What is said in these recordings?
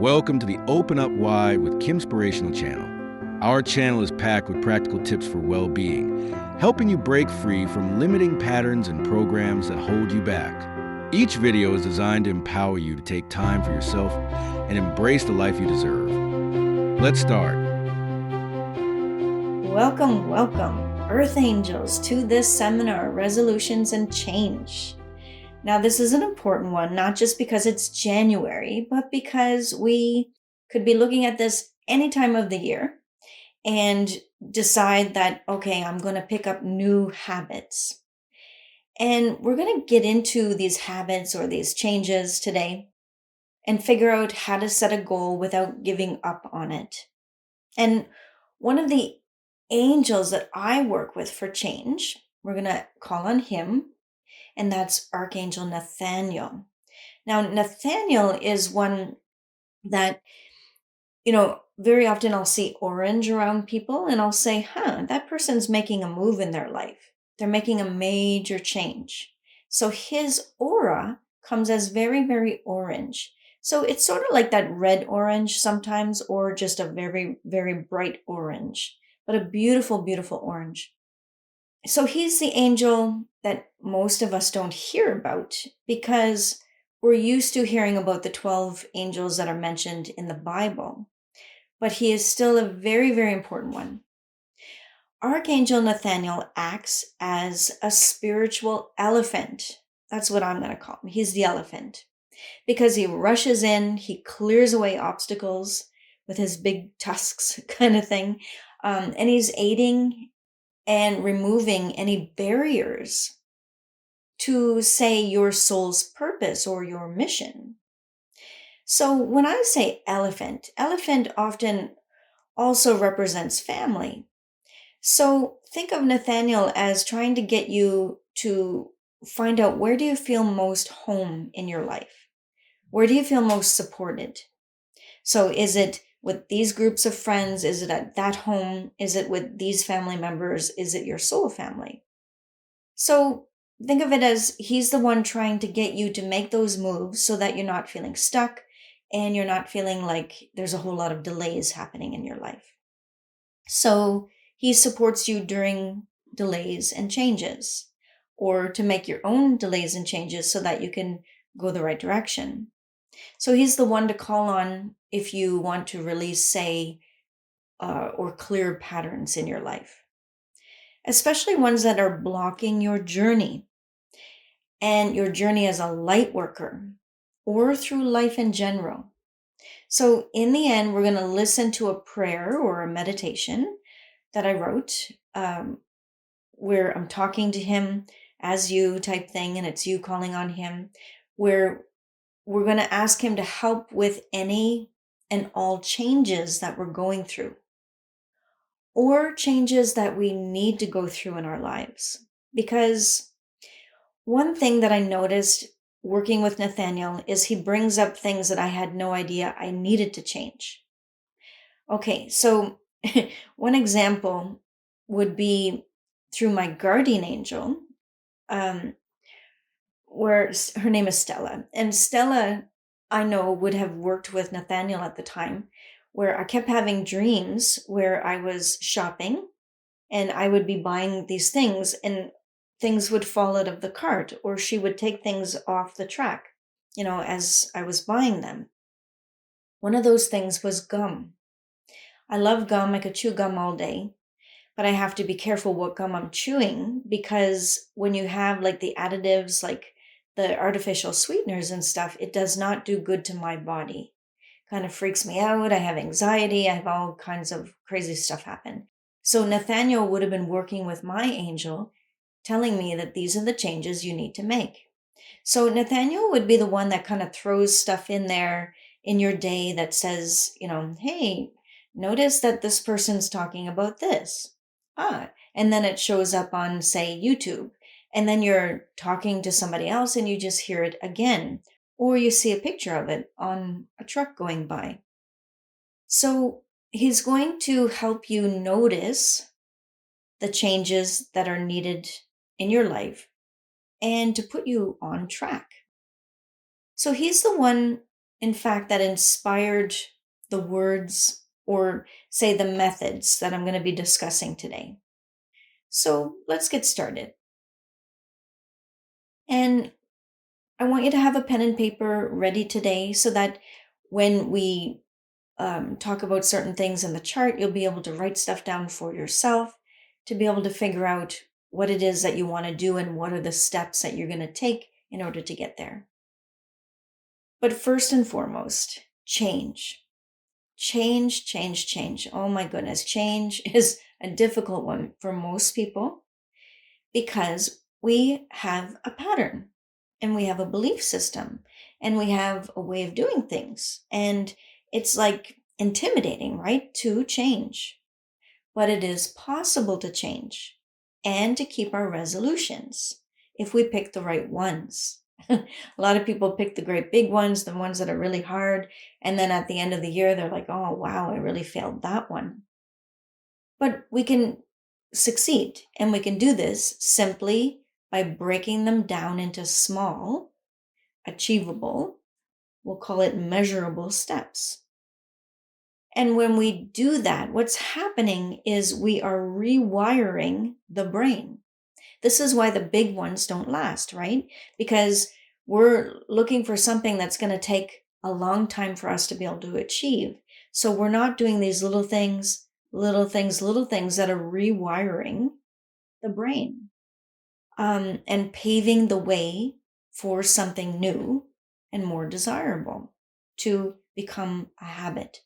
Welcome to the Open Up Wide with Kimspirational channel. Our channel is packed with practical tips for well-being, helping you break free from limiting patterns and programs that hold you back. Each video is designed to empower you to take time for yourself and embrace the life you deserve. Let's start. Welcome, Earth Angels, to this seminar, Resolutions and Change. Now, this is an important one, not just because it's January, but because we could be looking at this any time of the year and decide that, okay, I'm going to pick up new habits. And we're going to get into these habits or these changes today and figure out how to set a goal without giving up on it. And one of the angels that I work with for change, we're going to call on him, and that's Archangel Nathaniel. Now, Nathaniel is one that, very often I'll see orange around people and I'll say, that person's making a move in their life. They're making a major change. So his aura comes as very, very orange. So it's sort of like that red orange sometimes, or just a very, very bright orange, but a beautiful, beautiful orange. So he's the angel that most of us don't hear about because we're used to hearing about the 12 angels that are mentioned in the Bible. But he is still a very, very important one. Archangel Nathaniel acts as a spiritual elephant. That's what I'm going to call him. He's the elephant because he rushes in, he clears away obstacles with his big tusks kind of thing. And he's aiding and removing any barriers to, say, your soul's purpose or your mission. So when I say elephant often also represents family. So think of Nathaniel as trying to get you to find out, where do you feel most home in your life? Where do you feel most supported? So is it with these groups of friends? Is it at that home? Is it with these family members? Is it your soul family? So think of it as he's the one trying to get you to make those moves so that you're not feeling stuck and you're not feeling like there's a whole lot of delays happening in your life. So he supports you during delays and changes, or to make your own delays and changes so that you can go the right direction. So he's the one to call on if you want to release, say, or clear patterns in your life, especially ones that are blocking your journey and your journey as a light worker or through life in general. So in the end, we're going to listen to a prayer or a meditation that I wrote, where I'm talking to him as you type thing, and it's you calling on him, where we're going to ask him to help with any and all changes that we're going through, or changes that we need to go through in our lives. Because one thing that I noticed working with Nathaniel is he brings up things that I had no idea I needed to change. Okay, so one example would be through my guardian angel, um, where her name is Stella. And Stella, I know, would have worked with Nathaniel at the time, where I kept having dreams where I was shopping and I would be buying these things and things would fall out of the cart, or she would take things off the track, as I was buying them. One of those things was gum. I love gum. I could chew gum all day, but I have to be careful what gum I'm chewing, because when you have like the additives, like the artificial sweeteners and stuff, it does not do good to my body. Kind of freaks me out. I have anxiety. I have all kinds of crazy stuff happen. So Nathaniel would have been working with my angel, telling me that these are the changes you need to make. So Nathaniel would be the one that kind of throws stuff in there in your day that says, hey, notice that this person's talking about this. And then it shows up on, say, YouTube. And then you're talking to somebody else and you just hear it again. Or you see a picture of it on a truck going by. So he's going to help you notice the changes that are needed in your life and to put you on track. So he's the one in fact, that inspired the words or say the methods that I'm going to be discussing today. So let's get started. And I want you to have a pen and paper ready today so that when we talk about certain things in the chart, you'll be able to write stuff down for yourself to be able to figure out what it is that you want to do and what are the steps that you're going to take in order to get there. But first and foremost, change. Change, change, change. Oh my goodness, change is a difficult one for most people because we have a pattern and we have a belief system and we have a way of doing things. And it's like intimidating, right? To change. But it is possible to change and to keep our resolutions if we pick the right ones. A lot of people pick the great big ones, the ones that are really hard. And then at the end of the year, they're like, oh, wow, I really failed that one. But we can succeed and we can do this simply by breaking them down into small, achievable, we'll call it measurable steps. And when we do that, what's happening is we are rewiring the brain. This is why the big ones don't last, right? Because we're looking for something that's going to take a long time for us to be able to achieve. So we're not doing these little things, little things, little things that are rewiring the brain and paving the way for something new and more desirable to become a habit,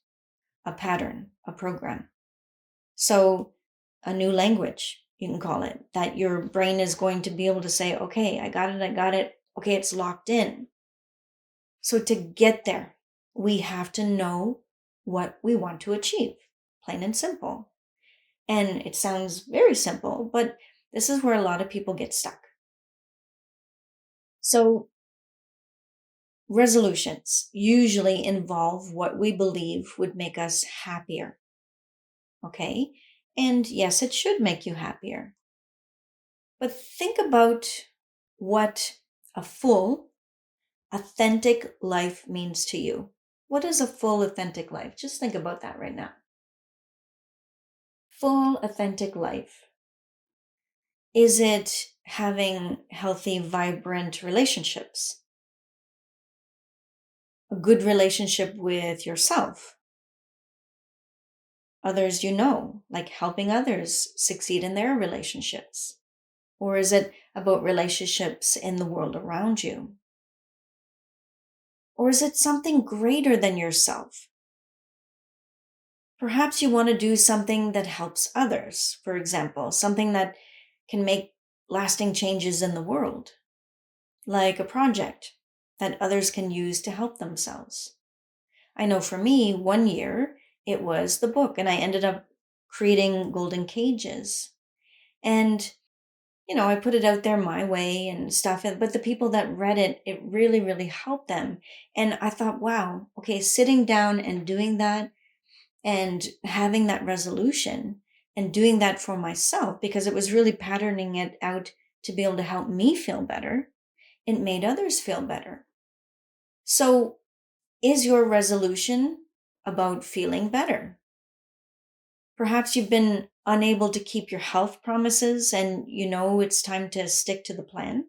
a pattern, a program. So, a new language, you can call it, that your brain is going to be able to say, okay, I got it, I got it. Okay, it's locked in. So, to get there, we have to know what we want to achieve, plain and simple. And it sounds very simple, but this is where a lot of people get stuck. So, resolutions usually involve what we believe would make us happier. Okay. And yes, it should make you happier. But think about what a full, authentic life means to you. What is a full, authentic life? Just think about that right now. Full, authentic life. Is it having healthy, vibrant relationships? A good relationship with yourself, others you know, like helping others succeed in their relationships? Or is it about relationships in the world around you? Or is it something greater than yourself? Perhaps you want to do something that helps others, for example, something that can make lasting changes in the world, like a project that others can use to help themselves. I know for me, one year it was the book, and I ended up creating golden cages. And I put it out there my way and stuff. But the people that read it, it really, really helped them. And I thought, wow, okay, sitting down and doing that and having that resolution and doing that for myself, because it was really patterning it out to be able to help me feel better, it made others feel better. So, is your resolution about feeling better? Perhaps you've been unable to keep your health promises and you know it's time to stick to the plan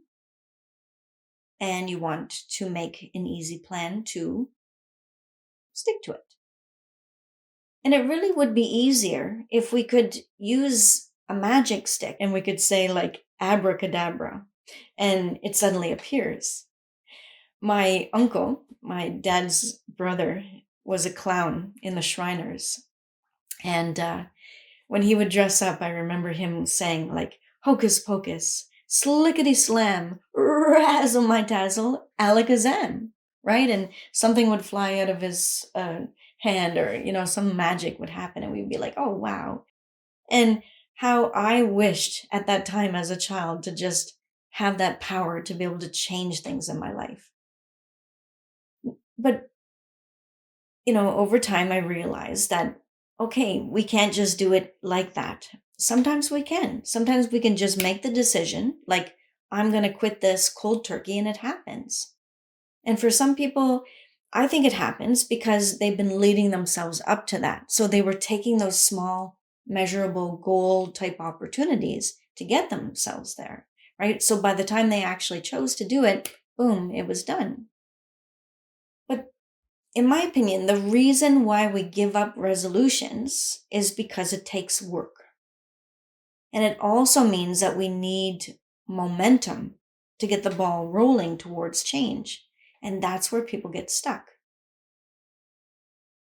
and you want to make an easy plan to stick to it. And it really would be easier if we could use a magic stick and we could say, like, abracadabra, and it suddenly appears. My uncle, my dad's brother, was a clown in the Shriners. And when he would dress up, I remember him saying, like, hocus pocus, slickety slam, razzle my tazzle, alakazam, right? And something would fly out of his hand, or, some magic would happen, and we'd be like, oh, wow. And how I wished at that time as a child to just have that power to be able to change things in my life. But, over time, I realized that, okay, we can't just do it like that. Sometimes we can. Sometimes we can just make the decision, like, I'm going to quit this cold turkey, and it happens. And for some people, I think it happens because they've been leading themselves up to that. So they were taking those small, measurable goal type opportunities to get themselves there, right? So by the time they actually chose to do it, boom, it was done. But in my opinion, the reason why we give up resolutions is because it takes work. And it also means that we need momentum to get the ball rolling towards change. And that's where people get stuck.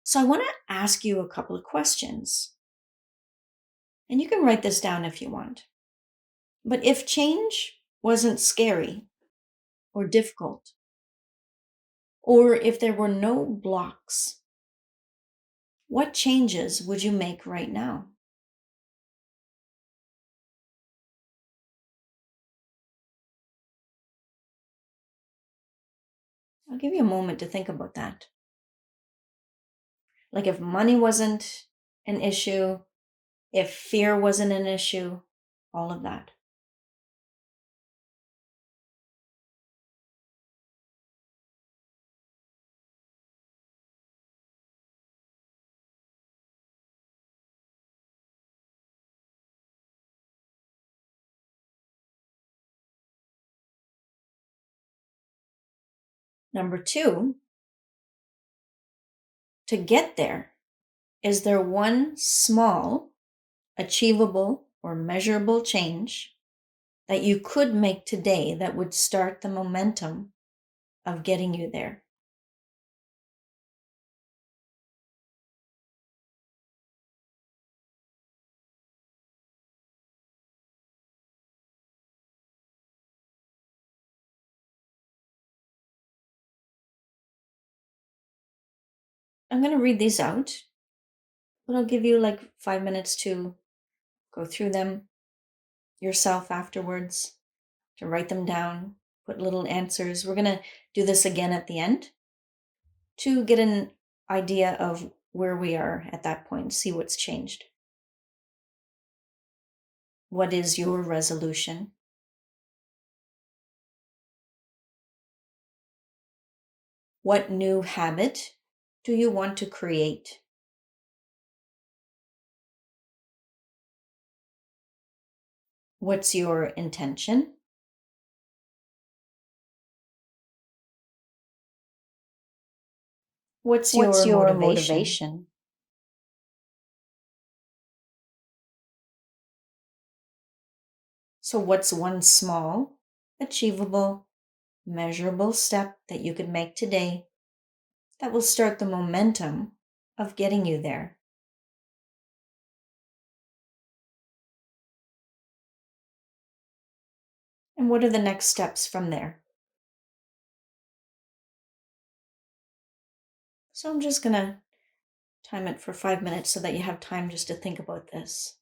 So I want to ask you a couple of questions. And you can write this down if you want. But if change wasn't scary or difficult, or if there were no blocks, what changes would you make right now? I'll give you a moment to think about that. Like if money wasn't an issue, if fear wasn't an issue, all of that. Number two, to get there, is there one small, achievable, or measurable change that you could make today that would start the momentum of getting you there? I'm going to read these out, but I'll give you like 5 minutes to go through them yourself afterwards, to write them down, put little answers. We're going to do this again at the end to get an idea of where we are at that point, see what's changed. What is your resolution? What new habit do you want to create? What's your intention? What's What's your your motivation? motivation? So, what's one small, achievable, measurable step that you could make today that will start the momentum of getting you there? And what are the next steps from there? So, I'm just going to time it for 5 minutes so that you have time just to think about this.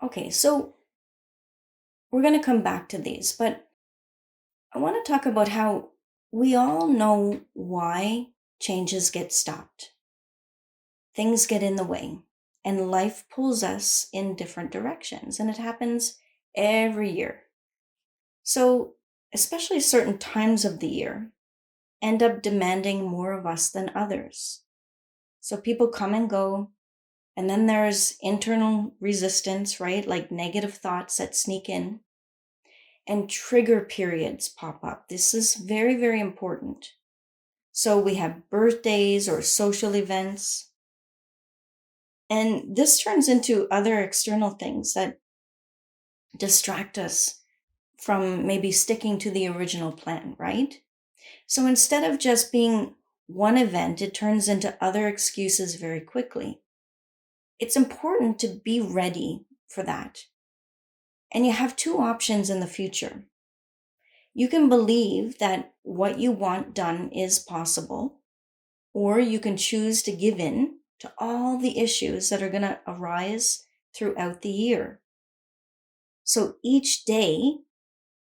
Okay, so we're going to come back to these, but I want to talk about how we all know why changes get stopped. Things get in the way, and life pulls us in different directions, and it happens every year. So, especially certain times of the year end up demanding more of us than others. So, people come and go, and then there's internal resistance, right? Like negative thoughts that sneak in, and trigger periods pop up. This is very, very important. So, we have birthdays or social events, and this turns into other external things that distract us from maybe sticking to the original plan, right? So instead of just being one event, it turns into other excuses very quickly. It's important to be ready for that. And you have two options in the future. You can believe that what you want done is possible, or you can choose to give in to all the issues that are going to arise throughout the year. So each day,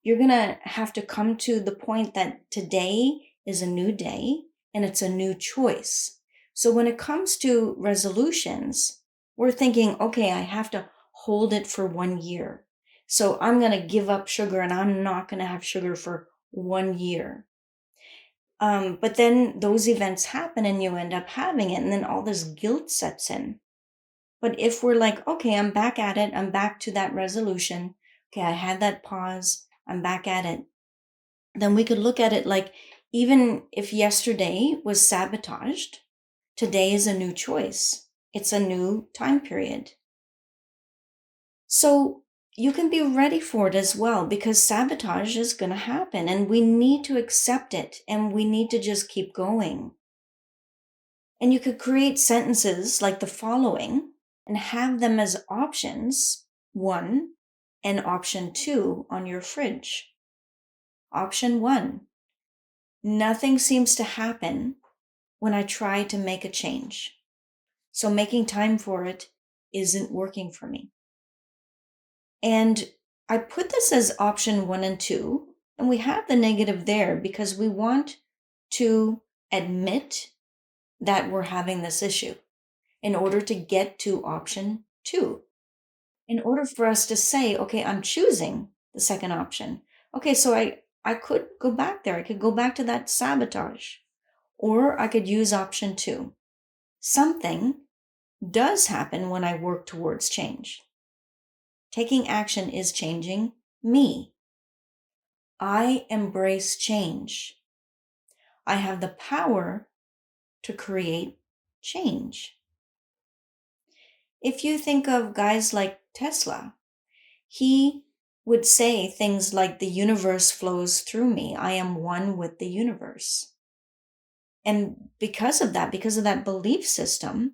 you're going to have to come to the point that today is a new day and it's a new choice. So when it comes to resolutions, we're thinking, okay, I have to hold it for 1 year. So I'm going to give up sugar and I'm not going to have sugar for 1 year. But then those events happen and you end up having it, and then all this guilt sets in. But if we're like, okay, I'm back at it, I'm back to that resolution, okay, I had that pause, I'm back at it, then we could look at it like, even if yesterday was sabotaged, today is a new choice. It's a new time period. So you can be ready for it as well, because sabotage is going to happen and we need to accept it and we need to just keep going. And you could create sentences like the following and have them as options 1 and option 2 on your fridge. Option 1: nothing seems to happen when I try to make a change. So making time for it isn't working for me. And I put this as option 1 and 2, and we have the negative there because we want to admit that we're having this issue in order to get to option 2. In order for us to say, okay, I'm choosing the second option. Okay, so I could go back there. I could go back to that sabotage. Or I could use option 2. Something does happen when I work towards change. Taking action is changing me. I embrace change. I have the power to create change. If you think of guys like Tesla, he would say things like, the universe flows through me. I am one with the universe. And because of that belief system,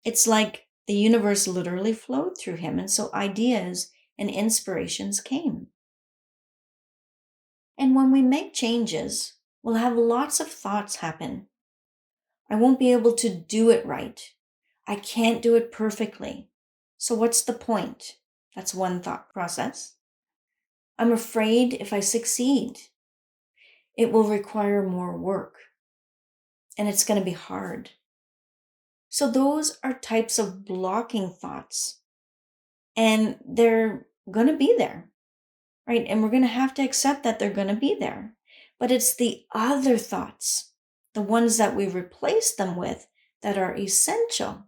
it's like the universe literally flowed through him. And so ideas and inspirations came. And when we make changes, we'll have lots of thoughts happen. I won't be able to do it right. I can't do it perfectly. So what's the point? That's one thought process. I'm afraid if I succeed, it will require more work and it's going to be hard. So those are types of blocking thoughts, and they're going to be there, right? And we're going to have to accept that they're going to be there. But it's the other thoughts, the ones that we replace them with, that are essential.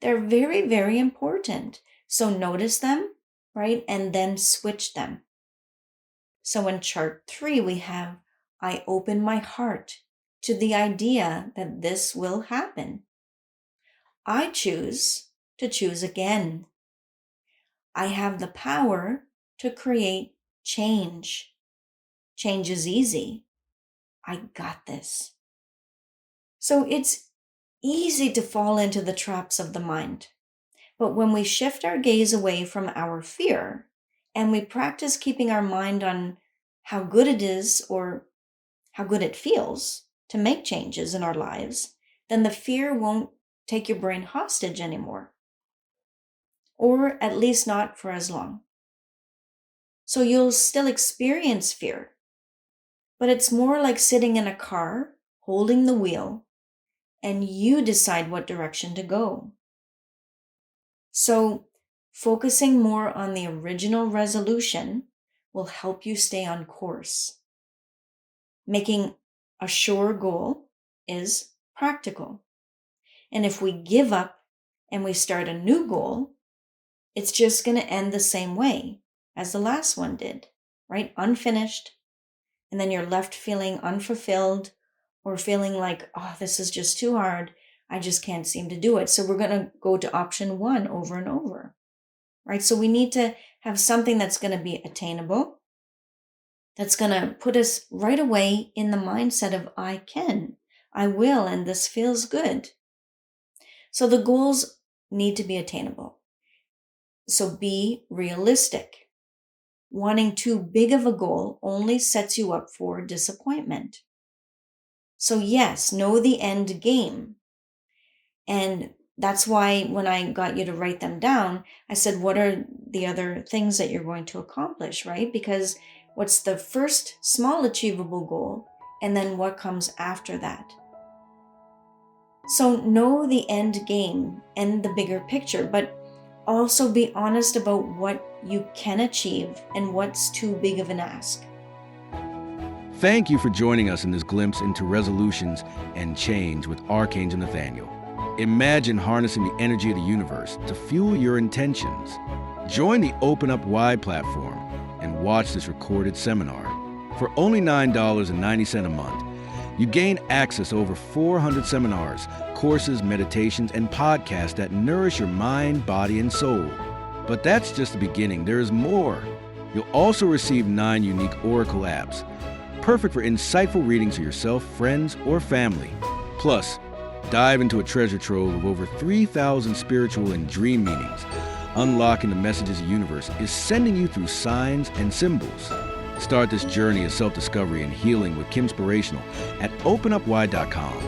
They're very, very important. So notice them, right? And then switch them. So in chart 3, we have, I open my heart to the idea that this will happen. I choose to choose again. I have the power to create change. Change is easy. I got this. So it's easy to fall into the traps of the mind. But when we shift our gaze away from our fear and we practice keeping our mind on how good it is or how good it feels to make changes in our lives, then the fear won't take your brain hostage anymore. or at least not for as long. So you'll still experience fear, but it's more like sitting in a car, holding the wheel, and you decide what direction to go. So focusing more on the original resolution will help you stay on course. Making a sure goal is practical. And if we give up and we start a new goal, it's just going to end the same way as the last one did, right? Unfinished. And then you're left feeling unfulfilled or feeling like, oh, this is just too hard. I just can't seem to do it. So we're going to go to option one over and over, right? So we need to have something that's going to be attainable, that's going to put us right away in the mindset of I can, I will, and this feels good. So the goals need to be attainable. So be realistic. Wanting too big of a goal only sets you up for disappointment. So yes, know the end game. And that's why when I got you to write them down, I said, what are the other things that you're going to accomplish, right? Because what's the first small achievable goal? And then what comes after that? So know the end game and the bigger picture, but also be honest about what you can achieve and what's too big of an ask. Thank you for joining us in this glimpse into resolutions and change with Archangel Nathaniel. Imagine harnessing the energy of the universe to fuel your intentions. Join the Open Up Wide platform and watch this recorded seminar. For only $9.90 a month, you gain access to over 400 seminars, courses, meditations, and podcasts that nourish your mind, body, and soul. But that's just the beginning. There is more. You'll also receive 9 unique Oracle apps, perfect for insightful readings for yourself, friends, or family. Plus, dive into a treasure trove of over 3,000 spiritual and dream meanings. Unlocking the messages the universe is sending you through signs and symbols. Start this journey of self-discovery and healing with Kimspirational at openupwide.com.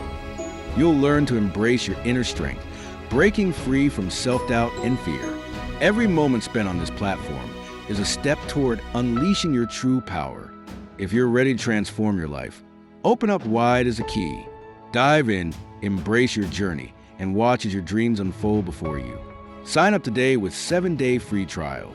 You'll learn to embrace your inner strength, breaking free from self-doubt and fear. Every moment spent on this platform is a step toward unleashing your true power. If you're ready to transform your life, Open Up Wide is a key. Dive in, embrace your journey, and watch as your dreams unfold before you. Sign up today with 7-day free trial.